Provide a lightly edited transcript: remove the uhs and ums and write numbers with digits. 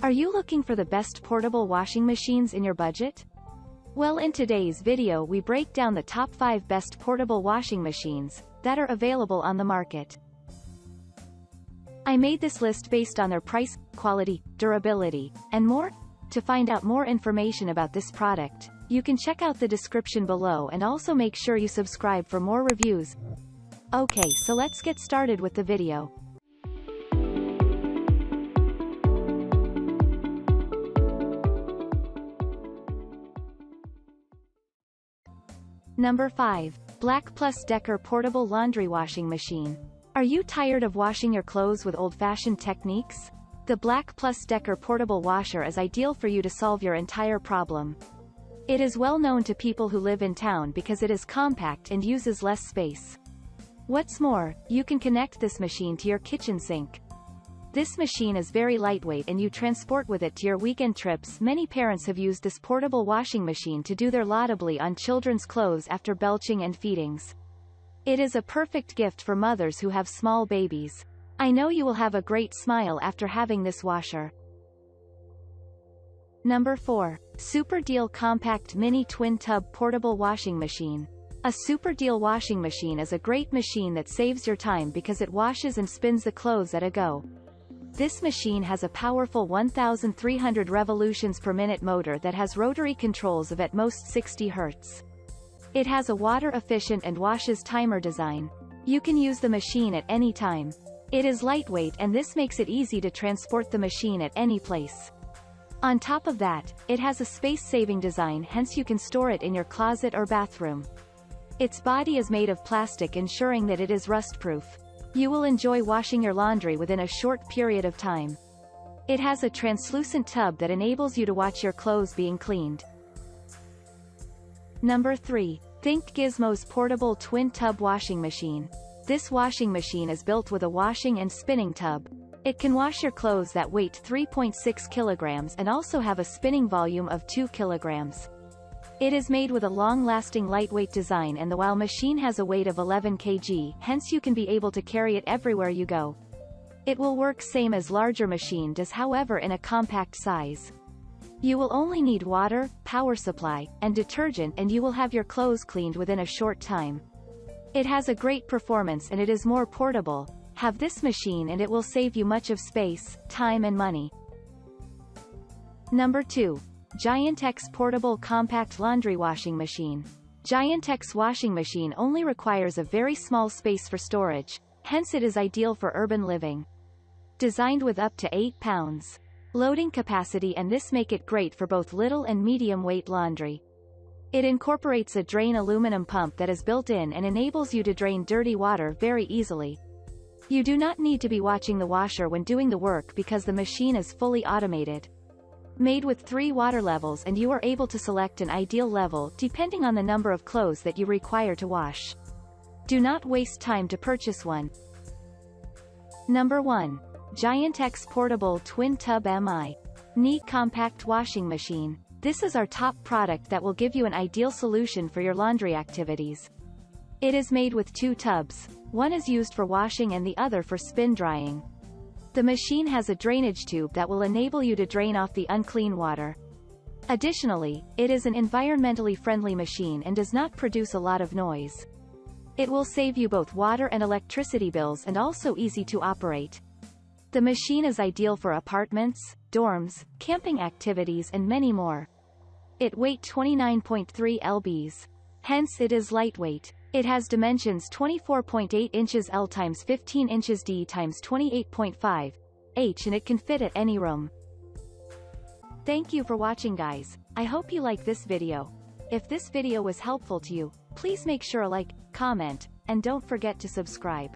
Are you looking for the best portable washing machines in your budget? Well, in today's video we break down the top 5 best portable washing machines that are available on the market. I made this list based on their price, quality, durability, and more. To find out more information about this product, you can check out the description below and also make sure you subscribe for more reviews. Okay, so let's get started with the video. Number 5. Black Plus Decker Portable Laundry Washing Machine. Are you tired of washing your clothes with old-fashioned techniques? The Black Plus Decker Portable Washer is ideal for you to solve your entire problem. It is well known to people who live in town because it is compact and uses less space. What's more, you can connect this machine to your kitchen sink. This machine is very lightweight and you transport with it to your weekend trips. Many parents have used this portable washing machine to do their laundry on children's clothes after belching and feedings. It is a perfect gift for mothers who have small babies. I know you will have a great smile after having this washer. Number 4. Super Deal Compact Mini Twin Tub Portable Washing Machine. A Super Deal washing machine is a great machine that saves your time because it washes and spins the clothes at a go. This machine has a powerful 1,300 revolutions per minute motor that has rotary controls of at most 60 Hz. It has a water-efficient and washes timer design. You can use the machine at any time. It is lightweight and this makes it easy to transport the machine at any place. On top of that, it has a space-saving design, hence you can store it in your closet or bathroom. Its body is made of plastic, ensuring that it is rust-proof. You will enjoy washing your laundry within a short period of time. It has a translucent tub that enables you to watch your clothes being cleaned. Number 3. Think Gizmos Portable Twin Tub Washing Machine. This washing machine is built with a washing and spinning tub. It can wash your clothes that weight 3.6 kilograms and also have a spinning volume of 2 kilograms. It is made with a long-lasting lightweight design and the while machine has a weight of 11 kg, hence you can be able to carry it everywhere you go. It will work same as larger machine does, however in a compact size. You will only need water, power supply, and detergent and you will have your clothes cleaned within a short time. It has a great performance and it is more portable. Have this machine and it will save you much of space, time and money. Number 2. Giantex Portable Compact Laundry Washing Machine. Giantex washing machine only requires a very small space for storage, hence it is ideal for urban living. Designed with up to 8 pounds loading capacity, and this make it great for both little and medium weight laundry. It incorporates a drain aluminum pump that is built in and enables you to drain dirty water very easily. You do not need to be watching the washer when doing the work because the machine is fully automated. Made with 3 water levels and you are able to select an ideal level depending on the number of clothes that you require to wash. Do not waste time to purchase one. Number 1. Giantex Portable Twin Tub Mini Compact Washing Machine. This is our top product that will give you an ideal solution for your laundry activities. It is made with 2 tubs. One is used for washing and the other for spin drying. The machine has a drainage tube that will enable you to drain off the unclean water. Additionally, it is an environmentally friendly machine and does not produce a lot of noise. It will save you both water and electricity bills and also easy to operate. The machine is ideal for apartments, dorms, camping activities and many more. It weighs 29.3 lbs. Hence it is lightweight. It has dimensions 24.8 inches L x 15 inches D x 28.5 H and it can fit at any room. Thank you for watching, guys. I hope you like this video. If this video was helpful to you, please make sure to like, comment, and don't forget to subscribe.